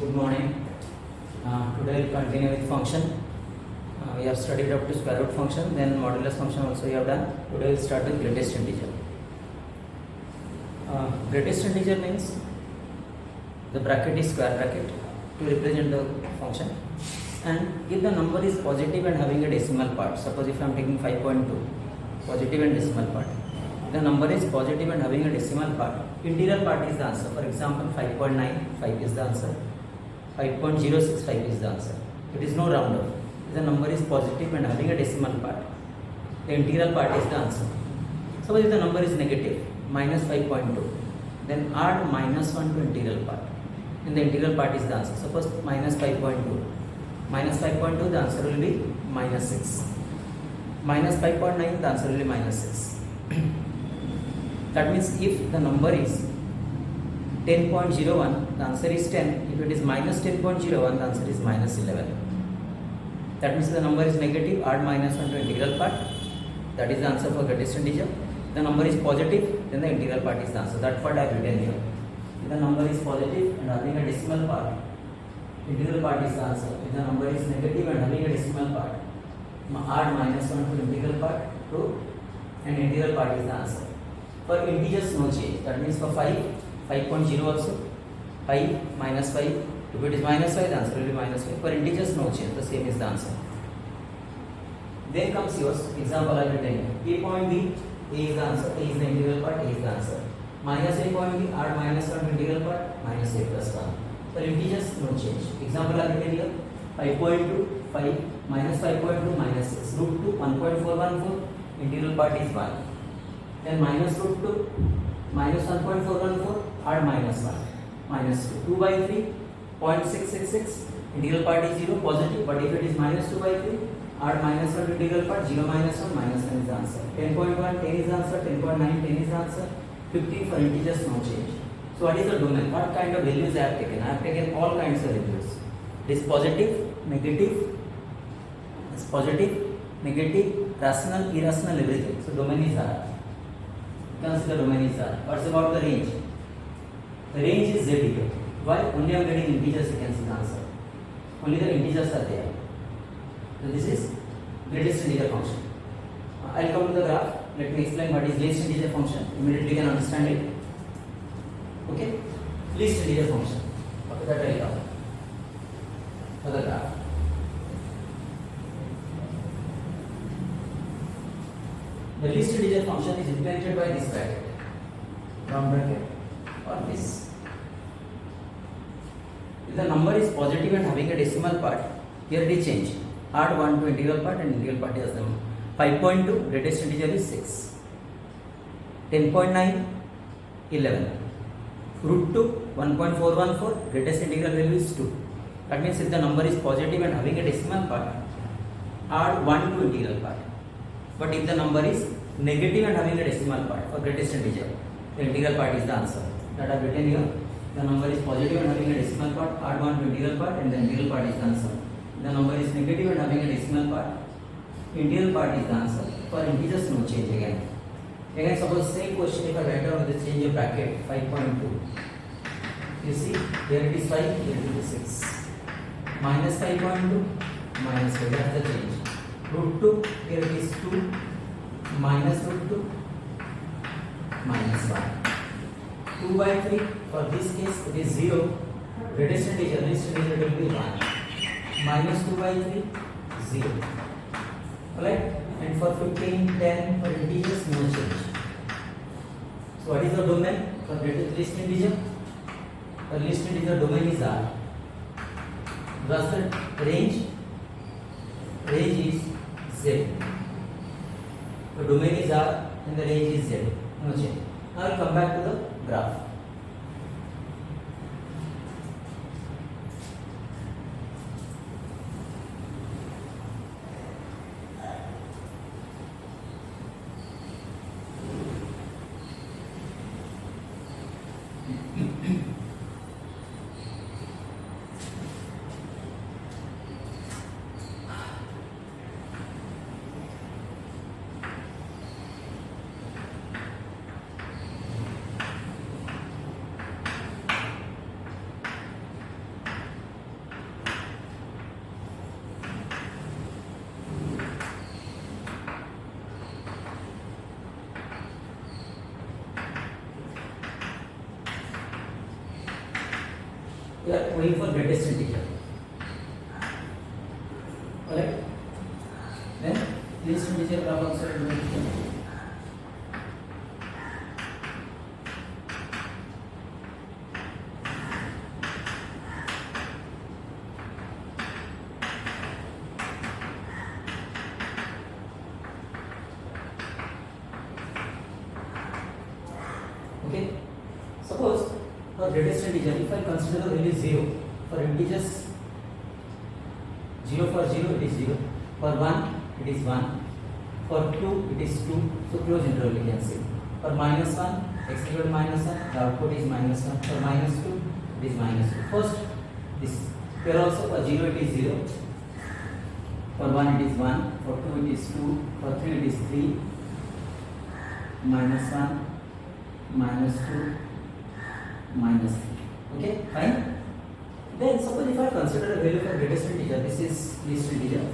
good morning. Today we'll continue with function. We have studied up to square root function, then modulus function also we have done. Today we'll start with greatest integer. Greatest integer means the bracket is square bracket to represent the function, and if the number is positive and having a decimal part, suppose if I am taking 5.2, positive and decimal part, if the number is positive and having a decimal part, integral part is the answer. For example, 5.95 is the answer, 5.065 is the answer. It is no round off. If the number is positive and having a decimal part, the integral part is the answer. Suppose if the number is negative, minus 5.2, then add minus 1 to integral part, and the integral part is the answer. Suppose minus 5.2, minus 5.2, the answer will be minus 6. Minus 5.9, the answer will be minus 6. That means if the number is 10.01, the answer is 10. If it is minus 10.01, the answer is minus 11. That means the number is negative, add minus 1 to integral part. That is the answer for greatest integer. The number is positive, then the integral part is the answer. That's what I have written here. If the number is positive and having a decimal part, integral part is the answer. If the number is negative and having a decimal part, add minus 1 to integral part to, and integral part is the answer. For integers, no change. That means for 5.0 also, 5 minus 5. If it is minus 5, the answer will be minus 5. For integers, no change. The same is the answer. Then comes yours. Example I will tell you. A point B, A is the answer. A is the integral part. A is the answer. Minus A point B, add minus 1 to integral part. Minus A plus 1. For integers, no change. Example I will tell you. 5.2, 5 minus 5.2 minus 6. Root 2, 1.414. Integral part is 1. Then minus root 2, minus 1.414, add minus 1, minus 2. 2 by 3, 0.666, integral part is 0, positive, but if it is minus 2 by 3, add minus 1 to integral part, 0 minus 1, minus 1 is the answer. 10.1, 10 is the answer, 10.9, 10 is the answer, 15 for integers, no change. So what is the domain? What kind of values I have taken? I have taken all kinds of values. It is positive, negative, rational, irrational, everything. So domain is R. Consider domain is R. What's about the range? The range is Z here. Why? Only I am getting integers, you can see the answer. Only the integers are there. So this is greatest integer function. I'll come to the graph. Let me explain what is least integer function. Immediately you can understand it. Okay? Least integer function. Okay, that I'll come. For the graph. The least integer function is represented by this bracket, round bracket, or this. If the number is positive and having a decimal part, here it is changed. Add 1 to integral part and integral part is the 5.2, greatest integer is 6. 10.9, 11. Root 2, 1.414, greatest integral value is 2. That means if the number is positive and having a decimal part, add 1 to integral part. But if the number is negative and having a decimal part for greatest integer, the integral part is the answer. That I have written here. The number is positive and having a decimal part, add 1 to integral part, and the integral part is the answer. The number is negative and having a decimal part, integral part is the answer. For integers, no change again. Again, suppose same question if I write down with the change of bracket 5.2. You see, here it is 5, here it is 6. Minus 5.2, minus 5, that's the change. Root 2, here it is 2, minus root 2, minus 1. 2 by 3, for this case it is 0, greatest integer, least integer will be 1. Minus 2 by 3, 0. Alright? And for 15, 10, for integers, no change. So what is the domain for greatest least integer? The least integer domain is R. Thus the range is Z. The domain is R and the range is Z. No change. Now I will come back to the graph. going for greatest integer. Correct? Then least integer graph also will be given. Okay. Suppose for greatest integer, if I consider the value 0, for integers 0 for 0 it is 0, for 1 it is 1, for 2 it is 2, so close interval we can say. For minus 1, x equal to minus 1, the output is minus 1, for minus 2 it is minus 2. First, this here also for 0 it is 0, for 1 it is 1, for 2 it is 2, for 3 it is 3, minus 1, minus 2, minus 3. Okay, fine. Then suppose if I consider a value for greatest integer, this is least integer.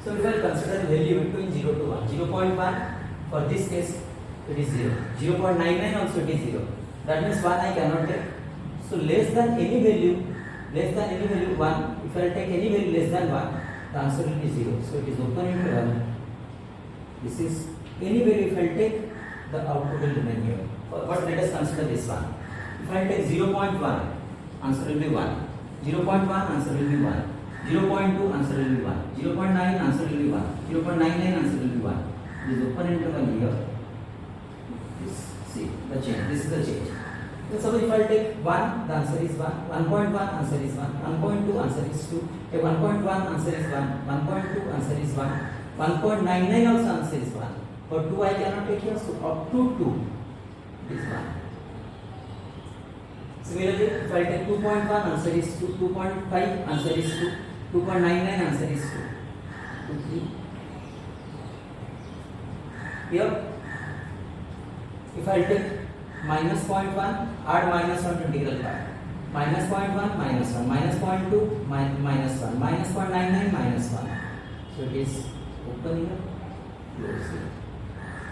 So if I consider a value between 0 to 1, 0.1 for this case it is 0, 0.99 also it is 0. That means 1 I cannot take. So less than any value 1, if I take any value less than 1, the answer will be 0. So it is open interval. This is any value if I take, the output will remain here. But let us consider this one. If I take 0.1, answer will be 1. 0.1, answer will be 1. 0.2, answer will be 1. 0.9, answer will be 1. 0.99, answer will be 1. This open interval here. See the change. This is the change. So suppose if I take 1, the answer is 1. 1.1, answer is 1. 1.2, answer is 2. Take 1.1, answer is 1. 1.2, answer is 1. 1.99 also answer is 1. For 2 I cannot take here, so up to 2 is 1. Similarly, if I take 2.1, answer is 2. 2.5, answer is 2. 2.99, answer is 2. 2, 3. Here, if I take minus 0.1, add minus 1 to integral part. Minus 0.1, minus 1. Minus 0.2, minus 1. Minus 0.99, minus 1. So it is open here, close here.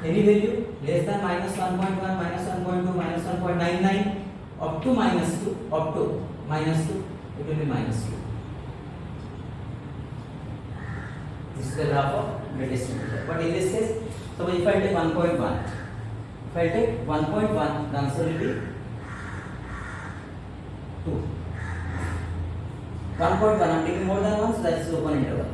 Any value less than minus 1.1, minus 1.2, minus 1.99, up to minus 2, up to minus 2, it will be minus 2. This is the graph of greatest integer. But in this case, suppose if I take 1.1, if I take 1.1, the answer will be 2. 1.1, I am taking more than 1, so that is open interval.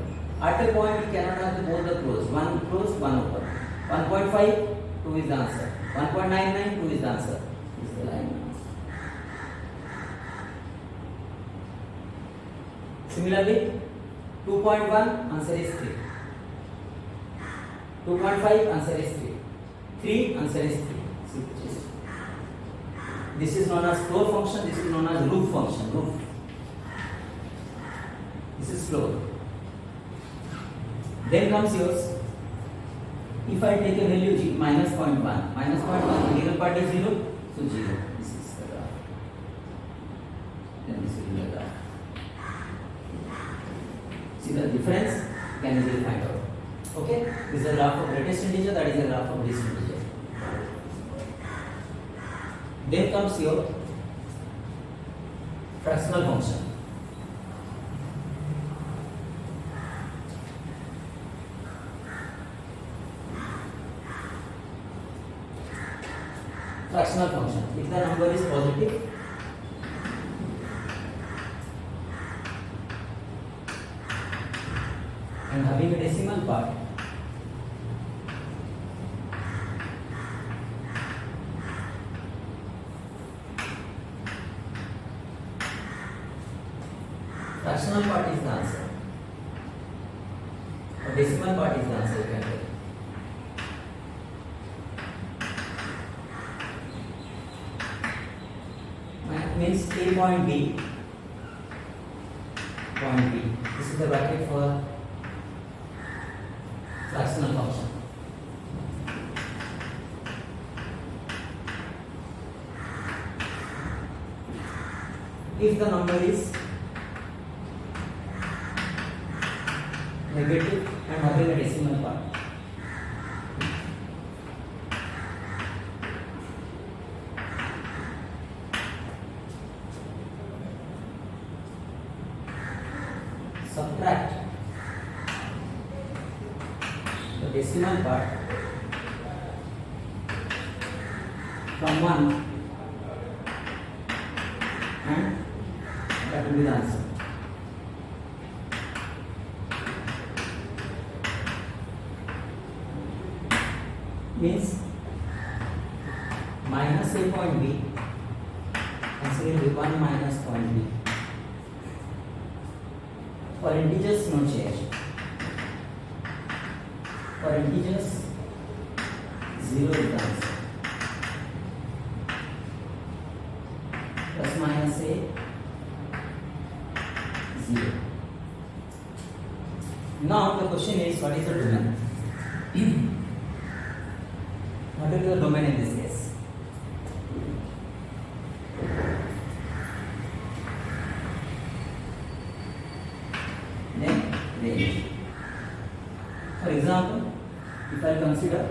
At a point, you cannot have both the close. 1 close, 1 open. 1.5, 2 is the answer. 1.99, 2 is the answer. This is the line. Similarly, 2.1, answer is 3. 2.5, answer is 3. 3, answer is 3. This is known as floor function, this is known as roof function. Roof. This is floor. Then comes yours. If I take a value g minus 0.1, minus 0.1, integral part is 0, so 0. This is the graph. Then this will be the graph. See the difference? You can easily find out. Okay? This is the graph of greatest integer, that is the graph of least integer. Then comes your fractional function. Fractional function. If the number is positive, and having a decimal part, fractional part is the answer. A decimal part is the answer, you can take. Means A point B, point B. This is the bracket for fractional function. If the number is negative and having a decimal part, subtract the decimal part from 1 and that will be the answer. Means minus a point b, consider the 1 minus point b. For integers no change. For integers 0 is the answer. Plus minus a 0. Now the question is, what is the domain? What is the domain in this case? Then range. For example, if I consider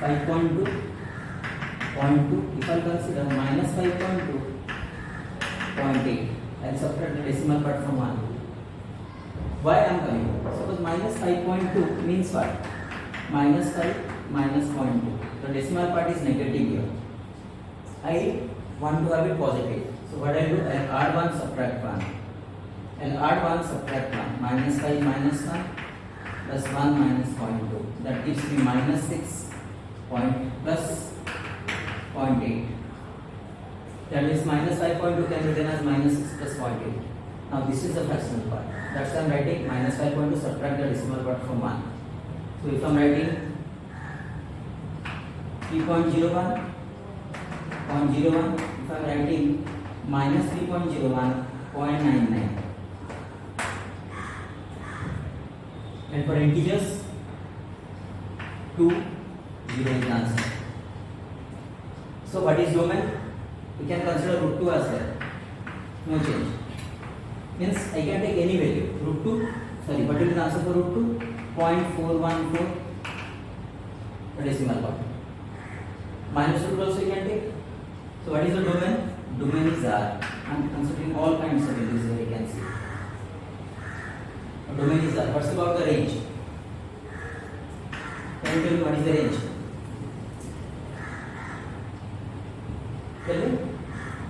5.2, 0.2, if I consider minus 5.2, 0.8, I will subtract the decimal part from 1. Why I am coming? Suppose minus 5.2 means what? Minus 5 minus 0.2. The decimal part is negative here. I want to have it positive. So what I do? I add 1, subtract 1. And add 1, subtract 1. Minus 5 minus 1 plus 1 minus 0.2. That gives me minus 6 plus 0.8. That is minus 5.2 can be written as minus 6 plus 0.8. Now this is the fractional part. That's why I am writing minus 5.2, subtract the decimal part from 1. So if I am writing 3.01, 0.01, if I am writing minus 3.01, 0.99. And for integers 2, 0 is the answer. So what is domain? We can consider root 2 as well. No change. Means I can take any value. Root 2, sorry, what will be the answer for root 2? 0.414, the decimal part. Minus root also you can take. So what is the domain? Domain is R. I am considering all kinds of values here, you can see. The domain is R. What's about the range? Can you tell me what is the range? Tell me.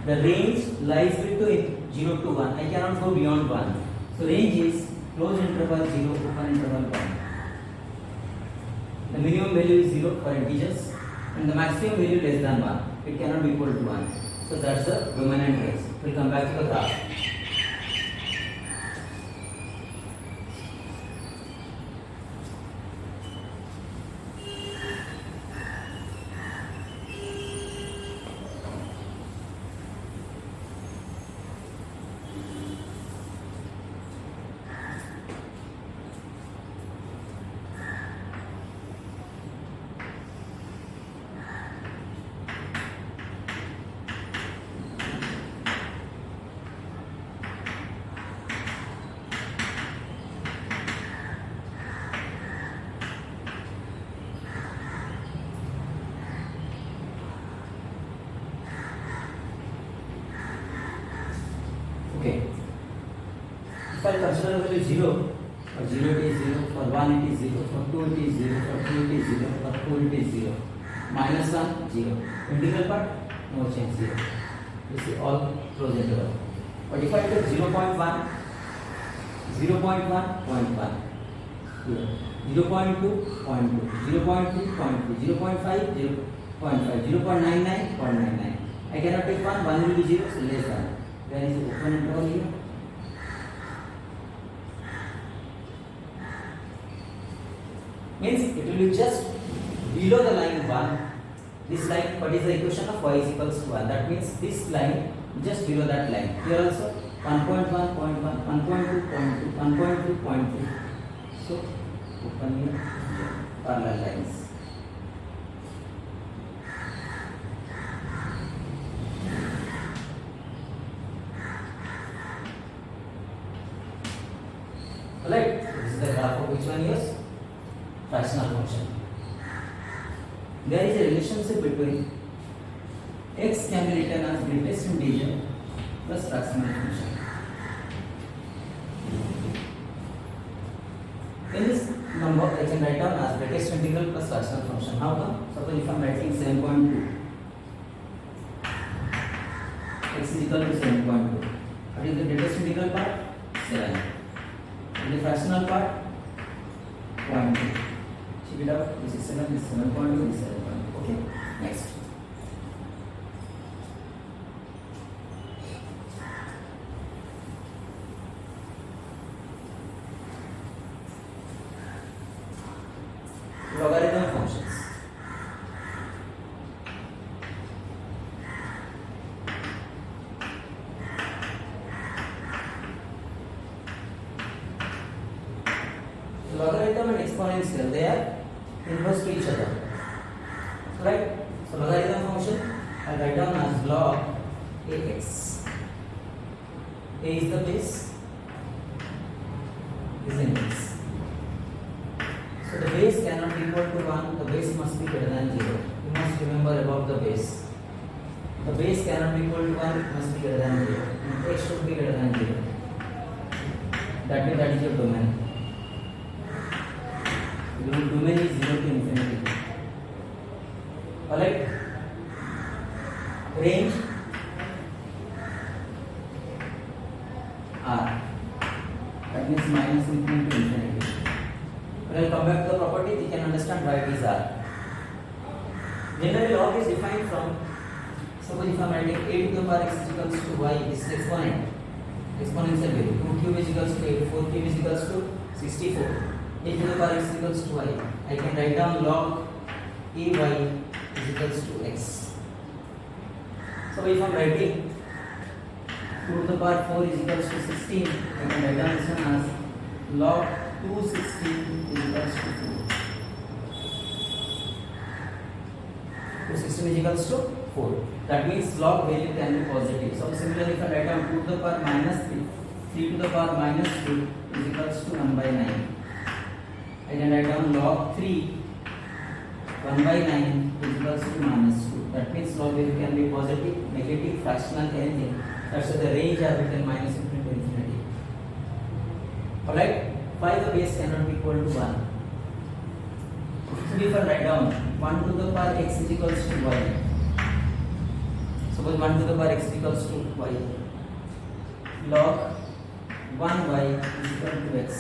The range lies between 0 to 1. I cannot go beyond 1. So range is close interval 0, open interval 1. The minimum value is 0 for integers and the maximum value less than 1. It cannot be equal to 1. So that's the domain and range. We'll come back to the graph. Okay. If I consider the value 0, for 0 it is 0, for 1 it is 0, for 2 it is 0, for 3 it is 0, for 4 it is 0. Minus 1, 0. Integral part, no change, 0. You see all close interval. But if I take 0.1, 0.1, 0.1, 0.2, 0.2, 0.3, 0.5, 0.5, 0.99, 0.99. I cannot take 1, 1 will be 0, so less than. Where is the open interval here? Means it will be just below the line 1. This line, what is the equation of y is equals to 1? That means this line just below that line. Here also 1.1, 0.1, 1.2, 0.2, 1.2, 0.3. So open here parallel lines. Right, this is the graph of which one? Yes, fractional function. There is a relationship between x can be written as greatest integer plus fractional function. can write down as latest integral plus rational function. How come? Suppose if I am writing 7.2, x is equal to 7.2. What is the latest integral part? 7. And the fractional part? 0.2. Check it out. This is 7, this is 7.2, this is 7.2. Okay. Next. Logarithm functions. Logarithm and exponential, they are inverse to each other. Right? So logarithm function I write down as log ax. A is the base, is index. So the base cannot be equal to 1, the base must be greater than 0. You must remember about the base. The base cannot be equal to 1, it must be greater than 0. And x should be greater than 0. That means that is your domain. Your domain is 0 to infinity. Alright? Range R. That means minus infinity to infinity. When I come back to the property, we can understand why it is R. Generally, log is defined from, suppose if I am writing a to the power x is equals to y, this is exponent, exponential value. 2 cube is equals to 8, 4 cube is equals to 64. A to the power x is equals to y. I can write down log ay is equals to x. So if I am writing 2 to the power 4 is equals to 16, I can write down this one as log 216 is equals to 4. 216 is equals to 4. That means log value can be positive. So similarly, if I write down 2 to the power minus 3, 3 to the power minus 2 is equals to 1 by 9. I can write down log 3, 1 by 9 is equals to minus 2. That means log value can be positive, negative, fractional, anything. That's why the range are written minus infinity to infinity. Alright? Why the base cannot be equal to 1? So if I write down 1 to the power x is equals to y. Suppose 1 to the power x is equals to y. Log 1y is equal to x.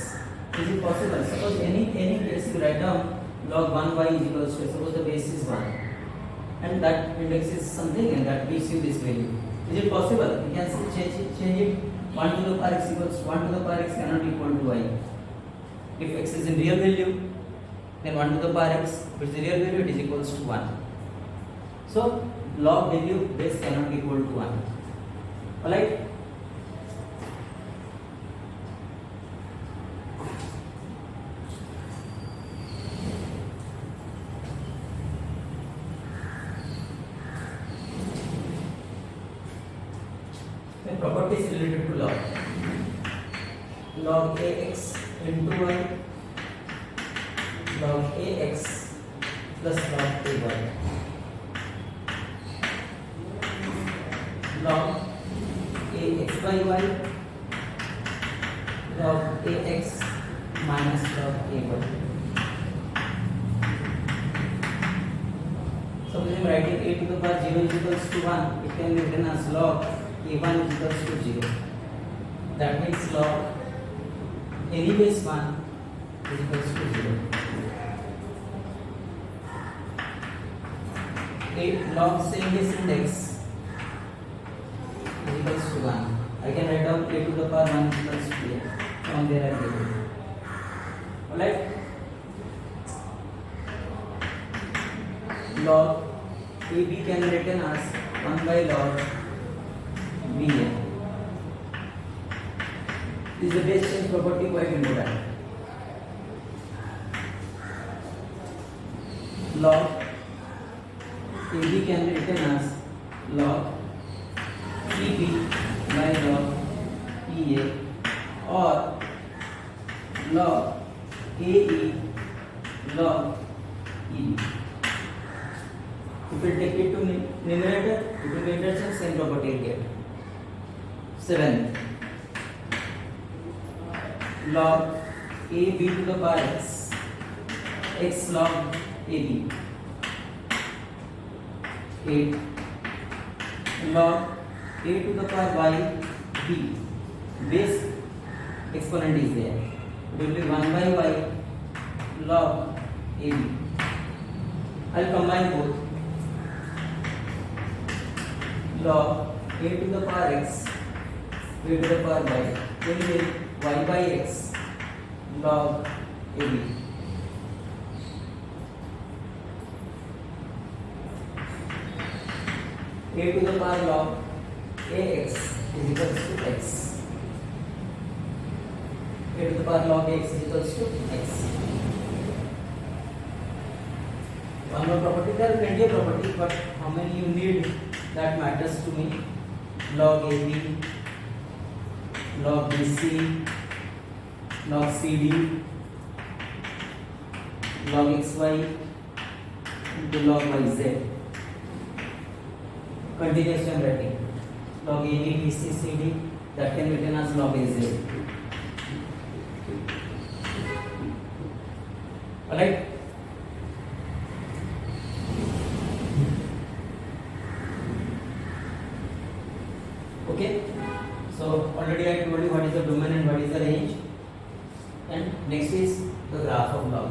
Is it possible? Suppose any case you write down log 1y is equals to, suppose the base is 1 and that index is something and that gives you this value. Is it possible? You can change it. 1 to the power x equals 1 to the power x cannot be equal to y. If x is in real value, then 1 to the power x, if it is real value, it is equals to 1. So log value base cannot be equal to 1. Alright? The properties related to log. Log ax into y, log ax plus log ay, log ax by y, log ax minus log ay. So when I am writing a to the power 0 is equals to 1, it can be written as log a1 is equals to 0. That means log any base 1 is equals to 0. 8 log same base index is equals to 1. I can write down a to the power 1 is equals to a. From there I get it. Alright? Log AB can be written as 1 by log BA. This is the base change property quite important. Log AB can be written as log EB by log EA or log AE log EB. If we take it to numerator, it will be interchange, same property get. 7 log AB to the power x x log AB, 8 log a to the power by b, base exponent is there, it will be 1 by y log AB. I'll combine both. Log a to the power x, a to the power y, will be y by x log AB. A to the power log ax is equals to x. A to the power log ax is equals to x. One more property, there are plenty of properties, but how many you need that matters to me. Log AB, log BC, log CD, log XY into log YZ. Continuous term writing. Log AB, BC, CD, that can be written as log AZ. Alright? Okay, so already I told you what is the domain and what is the range, and next is the graph of log.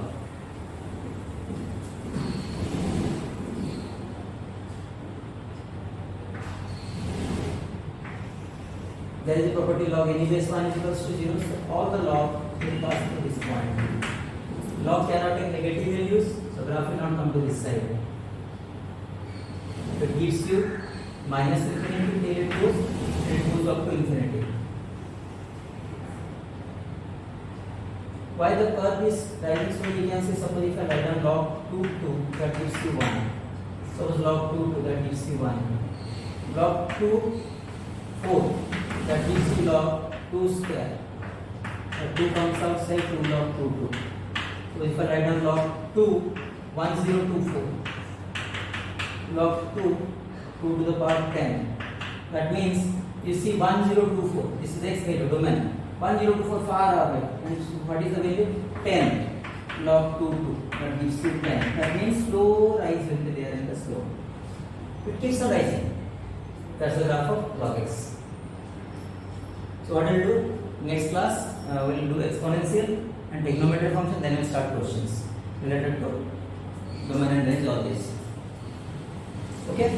There is a property log any base 1 is equals to 0, so all the log will pass through this point. Log cannot take negative values, so graph will not come to this side. It gives you minus infinity till it goes up to infinity. Why the curve is rising so we can say, suppose if I write down log 2 2, that gives you 1. Suppose log 2 2, that gives you 1. Log 2 4, that gives you log 2 square. The 2 comes outside to log 2 2. So if I write down log 2 1024, log 2 2 to the power 10. That means you see 1024. This is x value domain. 1024 far away. And what is the value? 10. Log 2 2. That gives you 10. That means slow rise will be there in the slope. It keeps on rising. That's the graph of log x. So what we'll do? Next class we'll do exponential and trigonometric function. Then we'll start questions related to domain and range, all this. Okay.